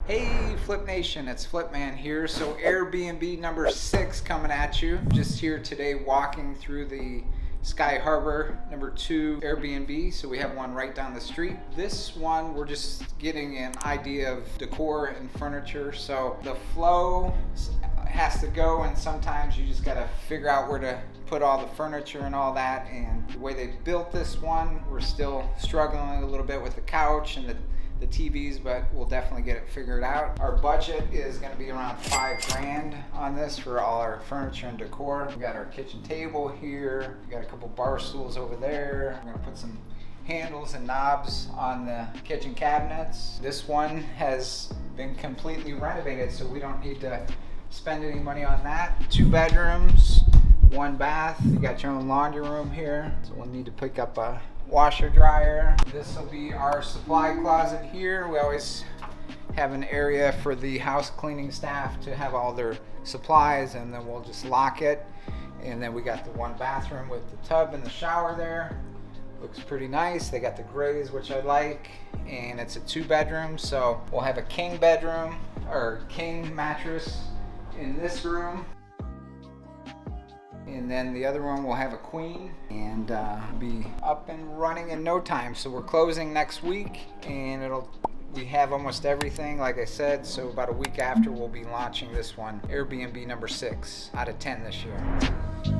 Hey Flip Nation, it's Flip Man here. So Airbnb number 6 coming at you. Just here today walking through the Sky Harbor number 2 Airbnb. So we have one right down the street. This one we're just getting an idea of decor and furniture. So the flow has to go, and sometimes you just gotta figure out where to put all the furniture and all that. And the way they built this one, we're still struggling a little bit with the couch and the TVs, but we'll definitely get it figured out. Our budget is going to be around $5,000 on this for all our furniture and decor. We got our kitchen table here. We got a couple bar stools over there. We're going to put some handles and knobs on the kitchen cabinets. This one has been completely renovated, so we don't need to spend any money on that. 2 bedrooms, 1 bath. You got your own laundry room here, so we'll need to pick up a washer dryer. This will be our supply closet here. We always have an area for the house cleaning staff to have all their supplies, and then we'll just lock it. And then we got the 1 bathroom with the tub and the shower there. Looks pretty nice. They got the grays, which I like, and it's a 2 bedroom, so we'll have a king bedroom or king mattress in this room. And then the other one will have a queen, and be up and running in no time. So we're closing next week, and we have almost everything, like I said. So about a week after, we'll be launching this one, Airbnb number 6 out of 10 this year.